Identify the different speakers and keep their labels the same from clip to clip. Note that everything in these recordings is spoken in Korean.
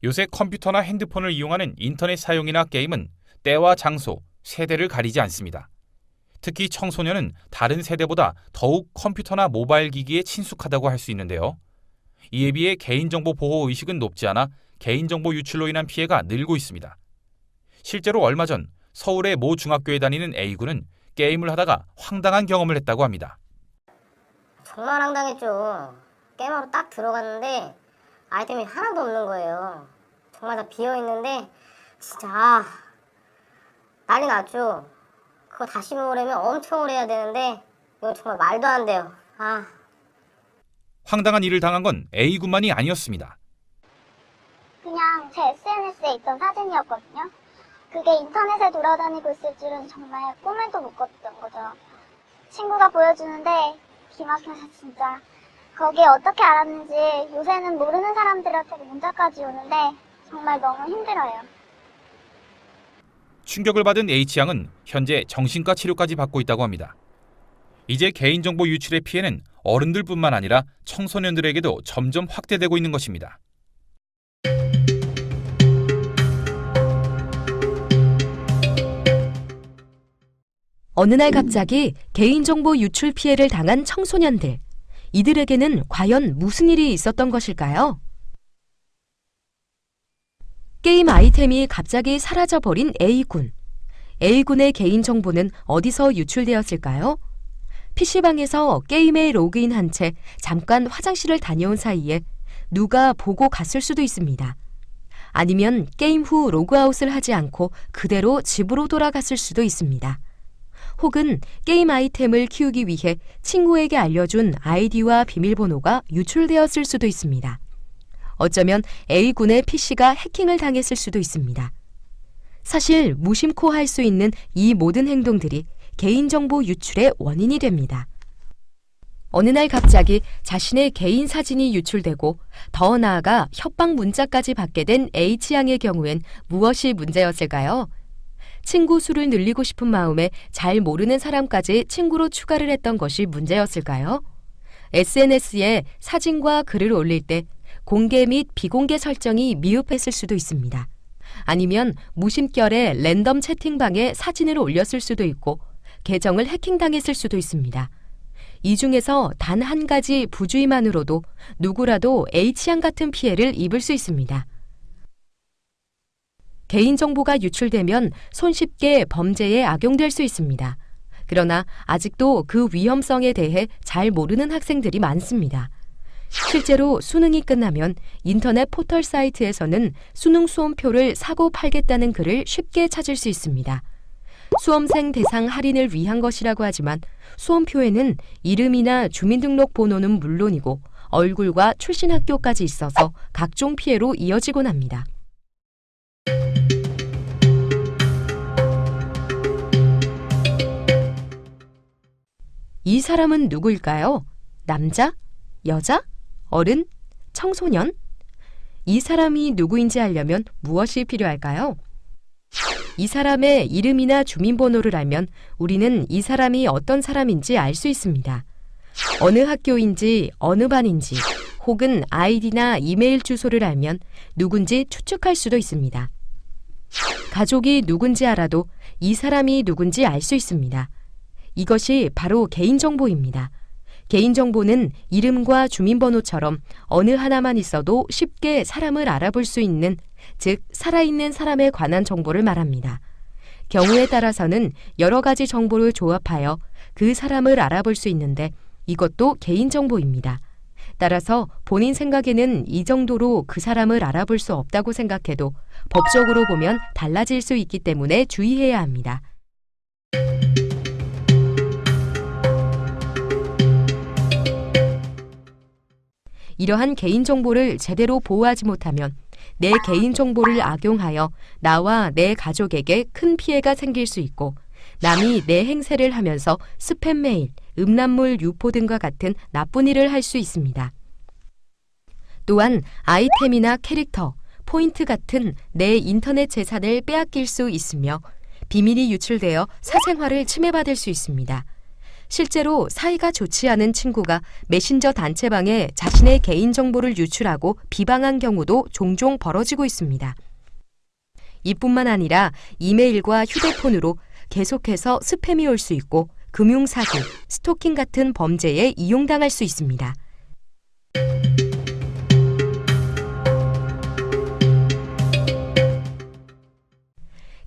Speaker 1: 요새 컴퓨터나 핸드폰을 이용하는 인터넷 사용이나 게임은 때와 장소, 세대를 가리지 않습니다. 특히 청소년은 다른 세대보다 더욱 컴퓨터나 모바일 기기에 친숙하다고 할 수 있는데요. 이에 비해 개인정보 보호 의식은 높지 않아 개인정보 유출로 인한 피해가 늘고 있습니다. 실제로 얼마 전 서울의 모 중학교에 다니는 A군은 게임을 하다가 황당한 경험을 했다고 합니다.
Speaker 2: 정말 황당했죠. 게임하러 딱 들어갔는데 아이템이 하나도 없는 거예요. 정말 다 비어있는데 진짜 난리 났죠. 그거 다시 모으려면 엄청 오래 해야 되는데 이거 정말 말도 안 돼요.
Speaker 1: 황당한 일을 당한 건 A군만이 아니었습니다.
Speaker 3: 그냥 제 SNS에 있던 사진이었거든요. 그게 인터넷에 돌아다니고 있을 줄은 정말 꿈에도 못 꿨던 거죠. 친구가 보여주는데 기막혀서 진짜 거기에 어떻게 알았는지 요새는 모르는 사람들한테 문자까지 오는데 정말 너무 힘들어요.
Speaker 1: 충격을 받은 H양은 현재 정신과 치료까지 받고 있다고 합니다. 이제 개인정보 유출의 피해는 어른들뿐만 아니라 청소년들에게도 점점 확대되고 있는 것입니다.
Speaker 4: 어느 날 갑자기 개인정보 유출 피해를 당한 청소년들. 이들에게는 과연 무슨 일이 있었던 것일까요? 게임 아이템이 갑자기 사라져버린 A군. A군의 개인정보는 어디서 유출되었을까요? PC방에서 게임에 로그인한 채 잠깐 화장실을 다녀온 사이에 누가 보고 갔을 수도 있습니다. 아니면 게임 후 로그아웃을 하지 않고 그대로 집으로 돌아갔을 수도 있습니다. 혹은 게임 아이템을 키우기 위해 친구에게 알려준 아이디와 비밀번호가 유출되었을 수도 있습니다. 어쩌면 A군의 PC가 해킹을 당했을 수도 있습니다. 사실 무심코 할 수 있는 이 모든 행동들이 개인정보 유출의 원인이 됩니다. 어느 날 갑자기 자신의 개인 사진이 유출되고 더 나아가 협박 문자까지 받게 된 H양의 경우엔 무엇이 문제였을까요? 친구 수를 늘리고 싶은 마음에 잘 모르는 사람까지 친구로 추가를 했던 것이 문제였을까요? SNS에 사진과 글을 올릴 때 공개 및 비공개 설정이 미흡했을 수도 있습니다. 아니면 무심결에 랜덤 채팅방에 사진을 올렸을 수도 있고 계정을 해킹당했을 수도 있습니다. 이 중에서 단 한 가지 부주의만으로도 누구라도 H양 같은 피해를 입을 수 있습니다. 개인정보가 유출되면 손쉽게 범죄에 악용될 수 있습니다. 그러나 아직도 그 위험성에 대해 잘 모르는 학생들이 많습니다. 실제로 수능이 끝나면 인터넷 포털 사이트에서는 수능 수험표를 사고 팔겠다는 글을 쉽게 찾을 수 있습니다. 수험생 대상 할인을 위한 것이라고 하지만 수험표에는 이름이나 주민등록번호는 물론이고 얼굴과 출신 학교까지 있어서 각종 피해로 이어지곤 합니다. 이 사람은 누구일까요? 남자? 여자? 어른? 청소년? 이 사람이 누구인지 알려면 무엇이 필요할까요? 이 사람의 이름이나 주민번호를 알면 우리는 이 사람이 어떤 사람인지 알 수 있습니다. 어느 학교인지, 어느 반인지, 혹은 아이디나 이메일 주소를 알면 누군지 추측할 수도 있습니다. 가족이 누군지 알아도 이 사람이 누군지 알 수 있습니다. 이것이 바로 개인정보입니다. 개인정보는 이름과 주민번호처럼 어느 하나만 있어도 쉽게 사람을 알아볼 수 있는, 즉 살아있는 사람에 관한 정보를 말합니다. 경우에 따라서는 여러 가지 정보를 조합하여 그 사람을 알아볼 수 있는데 이것도 개인정보입니다. 따라서 본인 생각에는 이 정도로 그 사람을 알아볼 수 없다고 생각해도 법적으로 보면 달라질 수 있기 때문에 주의해야 합니다. 이러한 개인정보를 제대로 보호하지 못하면 내 개인정보를 악용하여 나와 내 가족에게 큰 피해가 생길 수 있고 남이 내 행세를 하면서 스팸 메일, 음란물 유포 등과 같은 나쁜 일을 할 수 있습니다. 또한 아이템이나 캐릭터, 포인트 같은 내 인터넷 재산을 빼앗길 수 있으며 비밀이 유출되어 사생활을 침해받을 수 있습니다. 실제로 사이가 좋지 않은 친구가 메신저 단체방에 자신의 개인정보를 유출하고 비방한 경우도 종종 벌어지고 있습니다. 이뿐만 아니라 이메일과 휴대폰으로 계속해서 스팸이 올 수 있고 금융사기, 스토킹 같은 범죄에 이용당할 수 있습니다.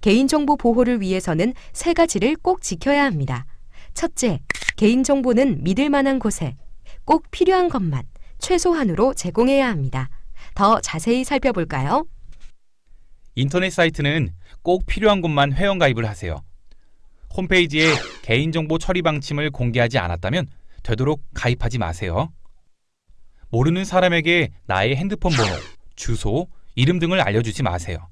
Speaker 4: 개인정보 보호를 위해서는 3가지를 꼭 지켜야 합니다. 첫째, 개인정보는 믿을 만한 곳에 꼭 필요한 것만 최소한으로 제공해야 합니다. 더 자세히 살펴볼까요?
Speaker 1: 인터넷 사이트는 꼭 필요한 곳만 회원가입을 하세요. 홈페이지에 개인정보 처리 방침을 공개하지 않았다면 되도록 가입하지 마세요. 모르는 사람에게 나의 핸드폰 번호, 주소, 이름 등을 알려주지 마세요.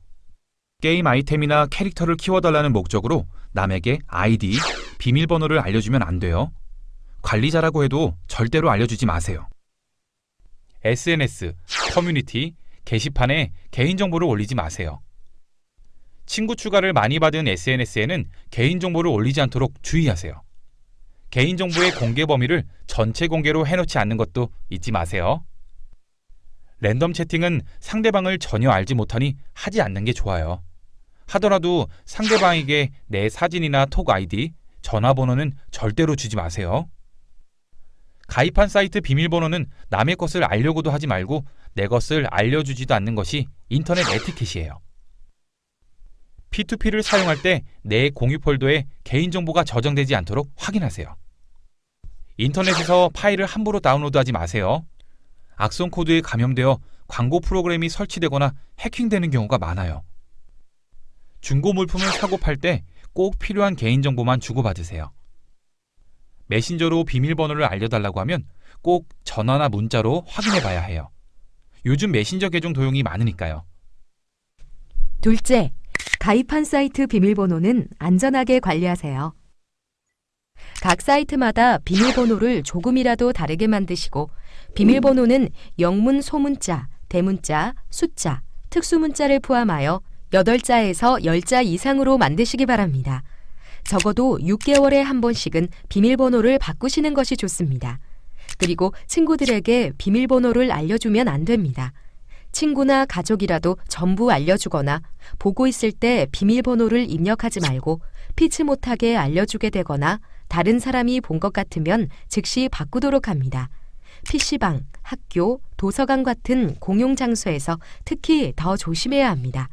Speaker 1: 게임 아이템이나 캐릭터를 키워달라는 목적으로 남에게 아이디, 비밀번호를 알려주면 안 돼요. 관리자라고 해도 절대로 알려주지 마세요. SNS, 커뮤니티, 게시판에 개인정보를 올리지 마세요. 친구 추가를 많이 받은 SNS에는 개인정보를 올리지 않도록 주의하세요. 개인정보의 공개 범위를 전체 공개로 해놓지 않는 것도 잊지 마세요. 랜덤 채팅은 상대방을 전혀 알지 못하니 하지 않는 게 좋아요. 하더라도 상대방에게 내 사진이나 톡 아이디, 전화번호는 절대로 주지 마세요. 가입한 사이트 비밀번호는 남의 것을 알려고도 하지 말고 내 것을 알려주지도 않는 것이 인터넷 에티켓이에요. P2P를 사용할 때 내 공유 폴더에 개인정보가 저장되지 않도록 확인하세요. 인터넷에서 파일을 함부로 다운로드하지 마세요. 악성 코드에 감염되어 광고 프로그램이 설치되거나 해킹되는 경우가 많아요. 중고 물품을 사고 팔 때 꼭 필요한 개인정보만 주고받으세요. 메신저로 비밀번호를 알려달라고 하면 꼭 전화나 문자로 확인해 봐야 해요. 요즘 메신저 계정 도용이 많으니까요.
Speaker 4: 둘째, 가입한 사이트 비밀번호는 안전하게 관리하세요. 각 사이트마다 비밀번호를 조금이라도 다르게 만드시고 비밀번호는 영문 소문자, 대문자, 숫자, 특수문자를 포함하여 8자에서 10자 이상으로 만드시기 바랍니다. 적어도 6개월에 한 번씩은 비밀번호를 바꾸시는 것이 좋습니다. 그리고 친구들에게 비밀번호를 알려주면 안 됩니다. 친구나 가족이라도 전부 알려주거나 보고 있을 때 비밀번호를 입력하지 말고 피치 못하게 알려주게 되거나 다른 사람이 본 것 같으면 즉시 바꾸도록 합니다. PC방, 학교, 도서관 같은 공용 장소에서 특히 더 조심해야 합니다.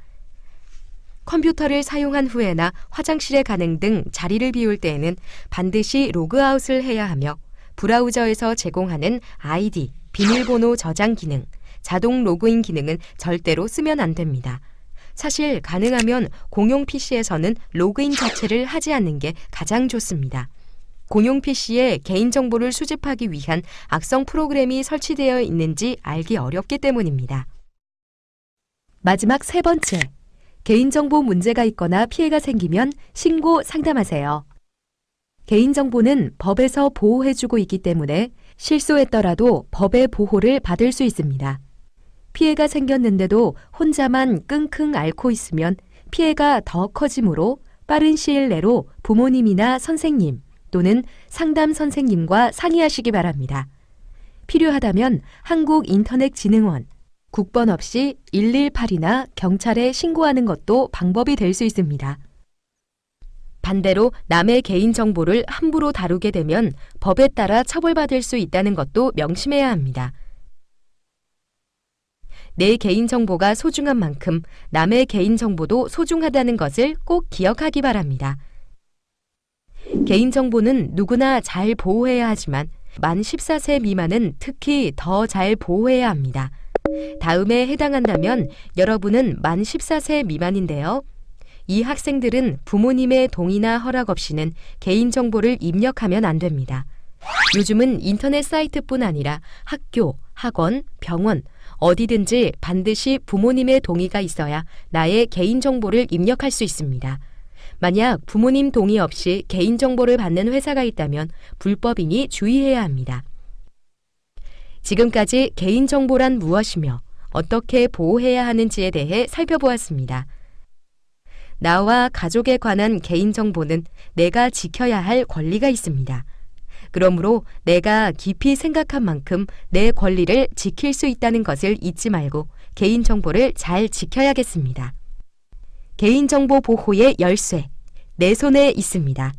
Speaker 4: 컴퓨터를 사용한 후에나 화장실에 가는 등 자리를 비울 때에는 반드시 로그아웃을 해야 하며 브라우저에서 제공하는 아이디, 비밀번호 저장 기능, 자동 로그인 기능은 절대로 쓰면 안 됩니다. 사실 가능하면 공용 PC에서는 로그인 자체를 하지 않는 게 가장 좋습니다. 공용 PC에 개인정보를 수집하기 위한 악성 프로그램이 설치되어 있는지 알기 어렵기 때문입니다. 마지막 3번째, 개인정보 문제가 있거나 피해가 생기면 신고 상담하세요. 개인정보는 법에서 보호해주고 있기 때문에 실소했더라도 법의 보호를 받을 수 있습니다. 피해가 생겼는데도 혼자만 끙끙 앓고 있으면 피해가 더 커지므로 빠른 시일 내로 부모님이나 선생님 또는 상담 선생님과 상의하시기 바랍니다. 필요하다면 한국인터넷진흥원 국번 없이 118이나 경찰에 신고하는 것도 방법이 될 수 있습니다. 반대로 남의 개인정보를 함부로 다루게 되면 법에 따라 처벌받을 수 있다는 것도 명심해야 합니다. 내 개인정보가 소중한 만큼 남의 개인정보도 소중하다는 것을 꼭 기억하기 바랍니다. 개인정보는 누구나 잘 보호해야 하지만 만 14세 미만은 특히 더 잘 보호해야 합니다. 다음에 해당한다면 여러분은 만 14세 미만인데요. 이 학생들은 부모님의 동의나 허락 없이는 개인정보를 입력하면 안 됩니다. 요즘은 인터넷 사이트뿐 아니라 학교, 학원, 병원, 어디든지 반드시 부모님의 동의가 있어야 나의 개인정보를 입력할 수 있습니다. 만약 부모님 동의 없이 개인정보를 받는 회사가 있다면 불법이니 주의해야 합니다. 지금까지 개인정보란 무엇이며 어떻게 보호해야 하는지에 대해 살펴보았습니다. 나와 가족에 관한 개인정보는 내가 지켜야 할 권리가 있습니다. 그러므로 내가 깊이 생각한 만큼 내 권리를 지킬 수 있다는 것을 잊지 말고 개인정보를 잘 지켜야겠습니다. 개인정보 보호의 열쇠, 내 손에 있습니다.